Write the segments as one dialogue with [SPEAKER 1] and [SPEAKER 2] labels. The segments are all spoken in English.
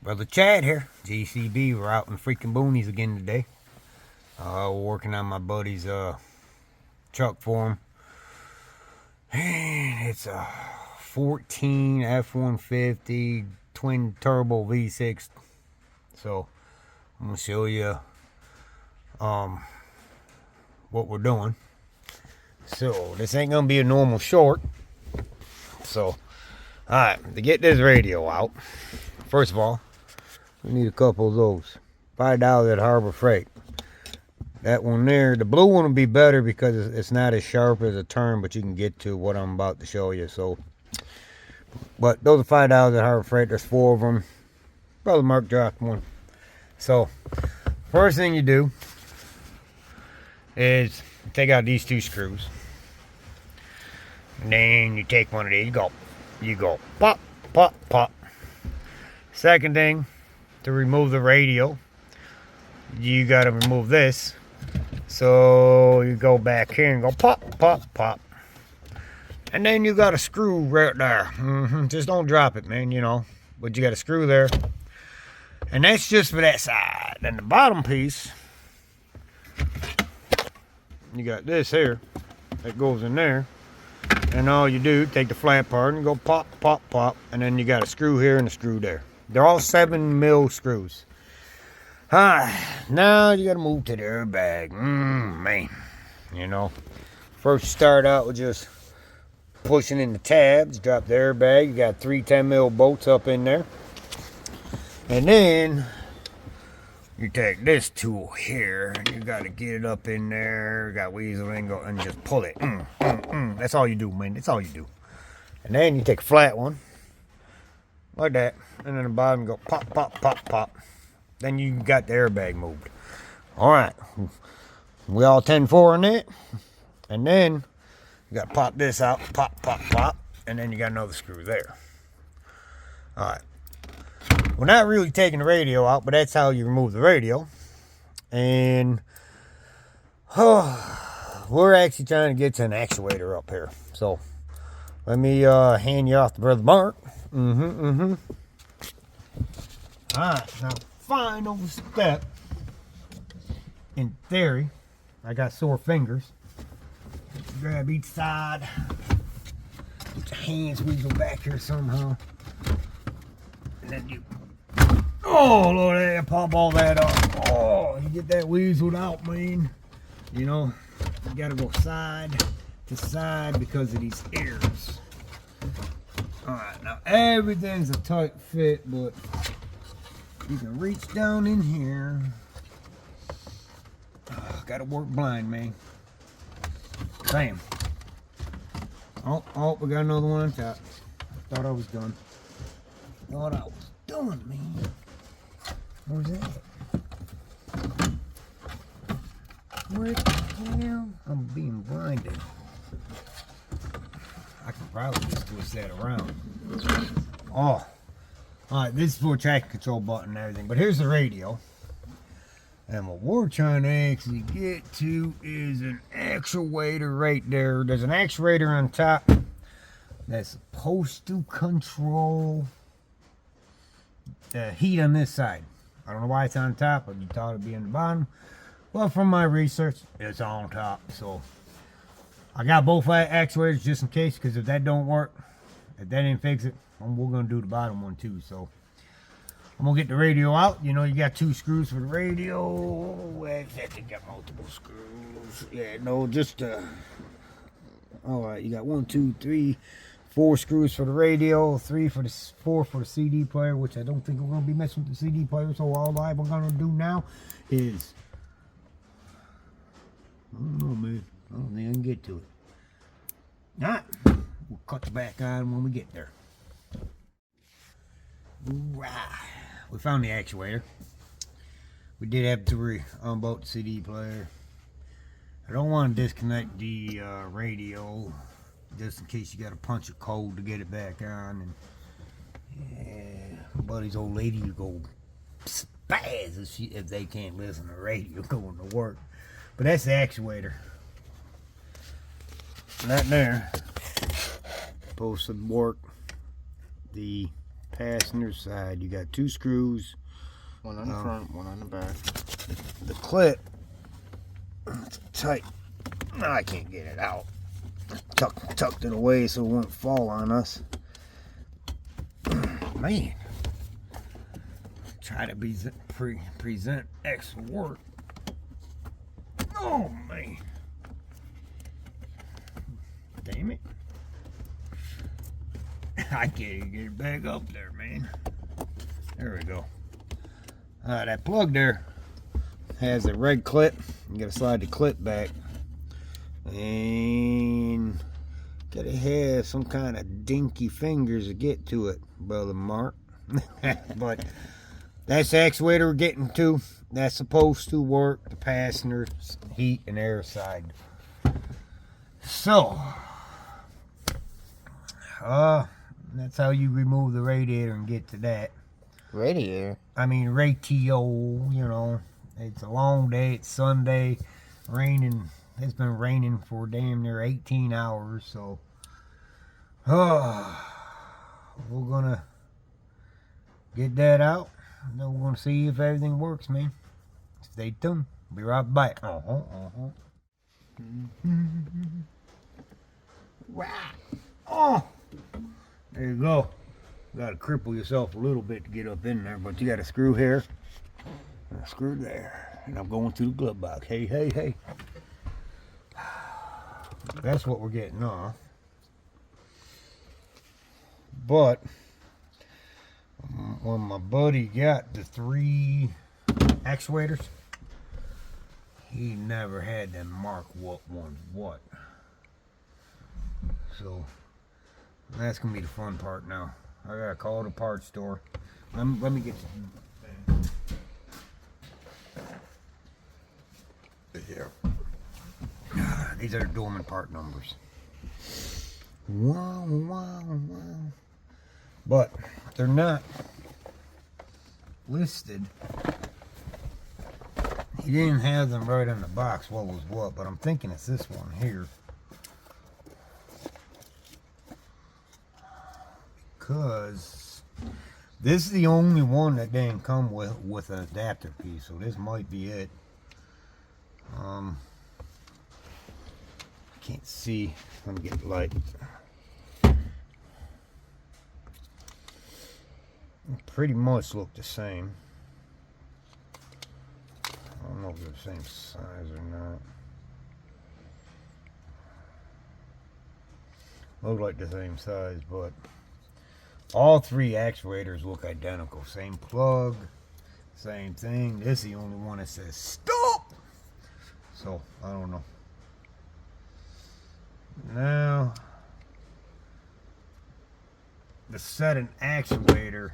[SPEAKER 1] Brother Chad here, G.C.B. We're out in the freaking boonies again today. We're working on my buddy's truck for him. And it's a 14 F-150 twin turbo V6. So I'm gonna show you what we're doing. So this ain't gonna be a normal short. So alright, to get this radio out, first of all, we need a couple of those. $5 at Harbor Freight. That one there, the blue one will be better because it's not as sharp as a turn, but you can get to what I'm about to show you. So, but those are $5 at Harbor Freight. There's 4 of them. Brother Mark dropped one. So, first thing you do is take out these 2 screws, and then you take one of these. You go pop, pop, pop. Second thing, to remove the radio, you got to remove this. So you go back here and go pop, pop, pop. And then you got a screw right there. Just don't drop it, man, you know. But you got a screw there. And that's just for that side. And the bottom piece, you got this here that goes in there. And all you do, take the flat part and go pop, pop, pop. And then you got a screw here and a screw there. They're all 7mm screws. Now you gotta move to the airbag. Man, you know, first start out with just pushing in the tabs, drop the airbag. You got 3 10mm bolts up in there, and then you take this tool here and you gotta get it up in there. You got weasel and go and just pull it. That's all you do, man. That's all you do. And then you take a flat one like that, and then the bottom go pop, pop, pop, pop. Then you got the airbag moved. Alright. We all 10-4 on it. And then you got to pop this out. Pop, pop, pop. And then you got another screw there. Alright. We're not really taking the radio out, but that's how you remove the radio. And we're actually trying to get to an actuator up here. So let me hand you off to Brother Mark. Alright, now final step. In theory, I got sore fingers. Grab each side. Get your hands weasel back here somehow. And then you, oh Lord, I pop all that up. Oh, you get that weaseled out, man. You know, you gotta go side to side because of these ears. Alright, now everything's a tight fit, but you can reach down in here. Gotta work blind, man. Bam. Oh, we got another one on top. Thought I was done. Thought I was done, man. Where's that? Where the hell? I'm being blinded. I can probably just twist that around. Oh. Alright, this is for traction control button and everything. But here's the radio. And what we're trying to actually get to is an actuator right there. There's an actuator on top that's supposed to control the heat on this side. I don't know why it's on top, but you thought it'd be on the bottom. Well, from my research, it's on top. So I got both actuators just in case, because if that don't work, if that didn't fix it, we're going to do the bottom one too. So I'm going to get the radio out. You know, you got 2 screws for the radio. Exactly, got multiple screws. Yeah, no, just, alright, you got 1, 2, 3, 4 screws for the radio, 4 for the CD player, which I don't think we're going to be messing with the CD player. So all we're going to do now is, I don't know, man. I don't think I can get to it. Alright, we'll cut the back on when we get there. Right. We found the actuator. We did have to unbolt the CD player. I don't want to disconnect the radio just in case you got to punch a code to get it back on. And yeah, my buddy's old lady will go spaz if they can't listen to the radio going to work. But that's the actuator. And that there supposed to work the passenger side. You got 2 screws.
[SPEAKER 2] One on the front, one on the back.
[SPEAKER 1] The clip, it's tight. No, I can't get it out. Tucked it away so it won't fall on us. Man, try to present extra work. Oh man, damn it! I can't even get it back up there, man. There we go. That plug there has a red clip. You gotta slide the clip back, and gotta have some kind of dinky fingers to get to it, brother Mark. But that's the actuator we're getting to. That's supposed to work the passenger heat and air side. So that's how you remove the radiator and get to that.
[SPEAKER 2] Radiator?
[SPEAKER 1] I mean ratio, you know. It's a long day, it's Sunday, raining. It's been raining for damn near 18 hours, so we're gonna get that out. And then we're gonna see if everything works, man. Stay tuned. Be right back. Wow. Oh, there you go. You gotta cripple yourself a little bit to get up in there, but you got a screw here and a screw there, and I'm going to the glove box. Hey. That's what we're getting off. But when my buddy got the 3 actuators, he never had them mark what one's what. So that's gonna be the fun part now. I gotta call the parts store. Let me get you. Here. These are the dormant part numbers. Wow. But they're not listed. He didn't have them right on the box what was what, but I'm thinking it's this one here. Because this is the only one that didn't come with an adapter piece, so this might be it. I can't see. Let me get the light. Pretty much look the same. I don't know if they're the same size or not. Look like the same size, but all 3 actuators look identical. Same plug, same thing. This is the only one that says stop. So I don't know. Now to set an actuator,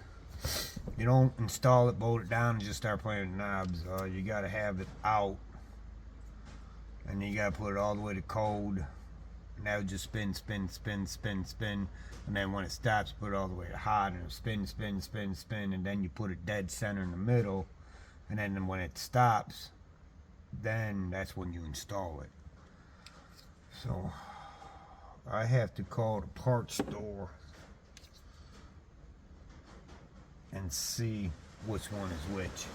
[SPEAKER 1] you don't install it, bolt it down, and just start playing with knobs. You got to have it out, and then you got to put it all the way to cold. And that would just spin, and then when it stops, put it all the way to hot, and it'll spin, and then you put it dead center in the middle, and then when it stops, then that's when you install it. So I have to call the parts store and see which one is which.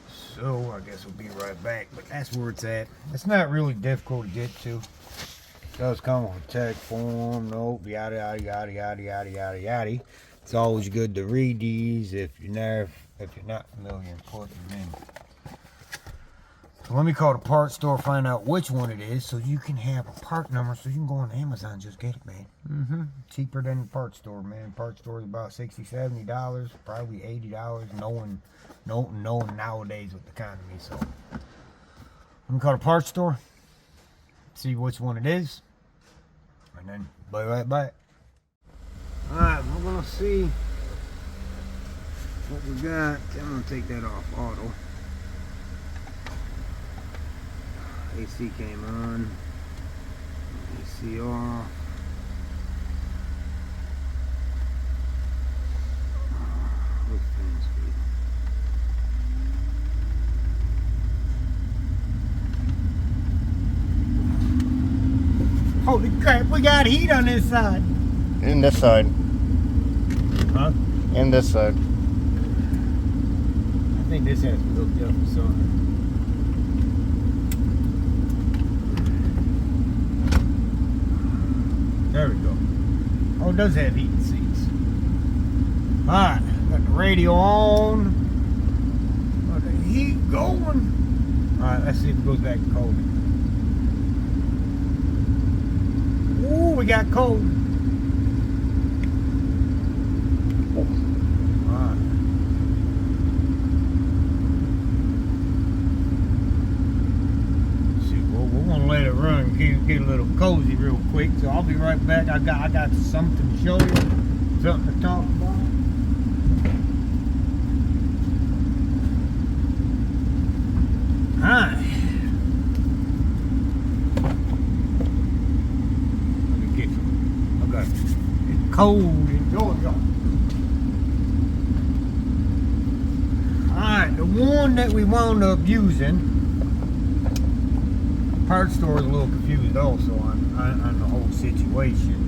[SPEAKER 1] So I guess we'll be right back, but that's where it's at. It's not really difficult to get to. It does come with a tech form, nope, yada. It's always good to read these if you're not familiar and putting them in. So let me call the parts store, find out which one it is, so you can have a part number, so you can go on Amazon and just get it, man. Cheaper than the parts store, man. Parts store is about $60-$70, probably $80, knowing nowadays with the economy. So let me call the parts store, see which one it is, and then be right back. Alright, we're gonna see what we got. I'm gonna take that off auto. AC came on, AC off. What's fan speed? Holy crap, we got heat on this side.
[SPEAKER 2] And this side.
[SPEAKER 1] Huh?
[SPEAKER 2] And this side.
[SPEAKER 1] I think this has to be hooked up or something. There we go. Oh, it does have heated seats. Alright, got the radio on. Got the heat going. Alright, let's see if it goes back to cold. Ooh, we got cold. Alright. See, well, we're gonna let it run, get a little cozy real quick. So I'll be right back. I got something to show you, something to talk about. Alright. Let me get some. Okay. It's cold in Georgia. Alright, the one that we wound up using, parts store is a little confused also on the whole situation.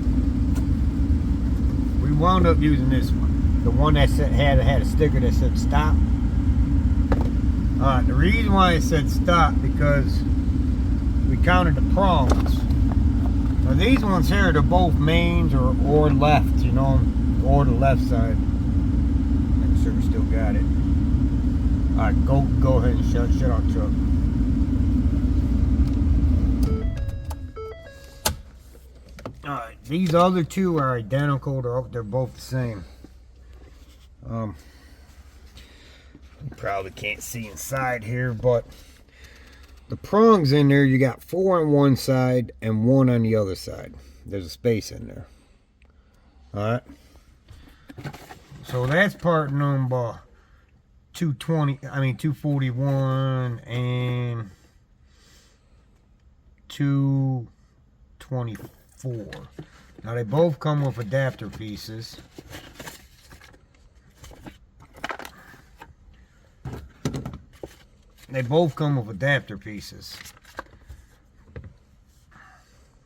[SPEAKER 1] We wound up using this one. The one that had a sticker that said stop. The reason why it said stop, because we counted the prongs. Now these ones here, they're both mains or left, you know, or the left side. Make sure we still got it. Alright, go ahead and shut our truck. Alright, these other two are identical, they're both the same. You probably can't see inside here, but the prongs in there, you got 4 on one side and 1 on the other side. There's a space in there. Alright. So that's part number 241 and 224. Now they both come with adapter pieces. They both come with adapter pieces.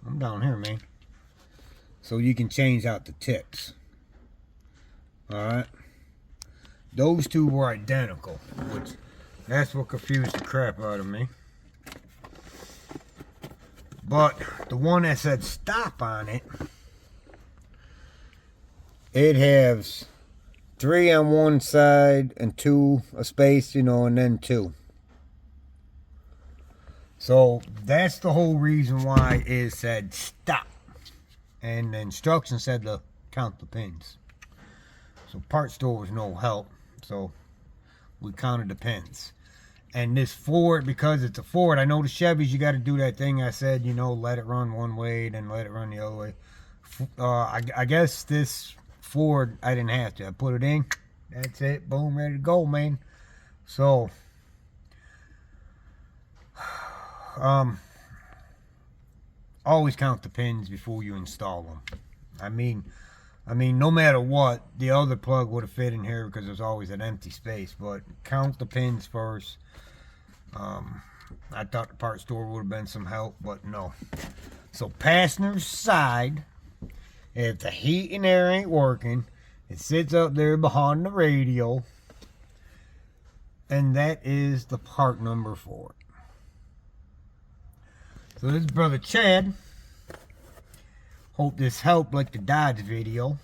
[SPEAKER 1] I'm down here, man. So you can change out the tips. Alright. Those two were identical, which that's what confused the crap out of me. But the one that said stop on it, it has 3 on one side and 2 a space, you know, and then 2. So that's the whole reason why it said stop. And the instructions said to count the pins. So part store was no help. So we counted the pins. And this Ford, because it's a Ford, I know the Chevys, you got to do that thing I said, you know, let it run one way, then let it run the other way. I guess this Ford, I didn't have to. I put it in. That's it. Boom, ready to go, man. So always count the pins before you install them. I mean, no matter what, the other plug would have fit in here because there's always an empty space. But count the pins first. I thought the part store would have been some help, but no. So passenger side, if the heat and air ain't working, it sits up there behind the radio, and that is the part number for it. So this is Brother Chad. Hope this helped like the Dodge video.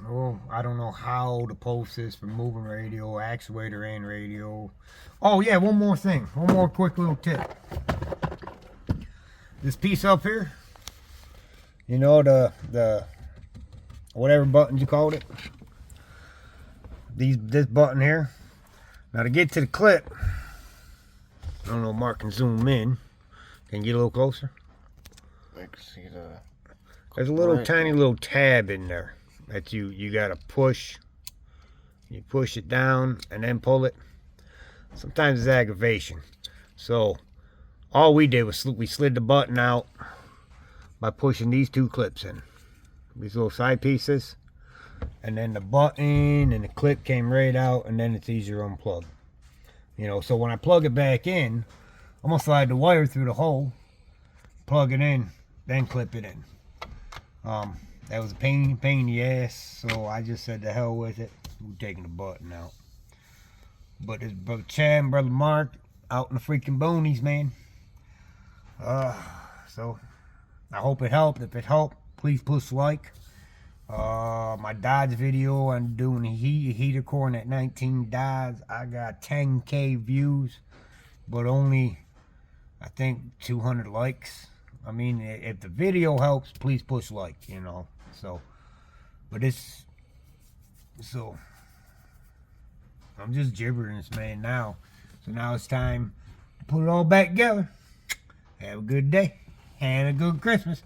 [SPEAKER 1] Oh, I don't know how to post this for moving radio, actuator, and radio. Oh yeah, one more thing. One more quick little tip. This piece up here, you know, the whatever buttons you called it. This button here. Now to get to the clip, I don't know if Mark can zoom in. Can you get a little closer?
[SPEAKER 2] I can see
[SPEAKER 1] There's a little tiny little tab in there that you gotta push. You push it down and then pull it. Sometimes it's aggravation. So all we did was we slid the button out by pushing these 2 clips in. These little side pieces. And then the button and the clip came right out, and then it's easier to unplug. You know, so when I plug it back in, I'm gonna slide the wire through the hole, plug it in, then clip it in. That was a pain in the ass, so I just said to hell with it. We're taking the button out. But it's Brother Chad and Brother Mark out in the freaking boonies, man. So I hope it helped. If it helped, please push like. My Dodge video on doing heater core in that 19 Dodge, I got 10K views, but only I think 200 likes. I mean, if the video helps, please push like, you know. So, but it's, so, I'm just gibbering this, man, now. So now it's time to put it all back together. Have a good day and a good Christmas.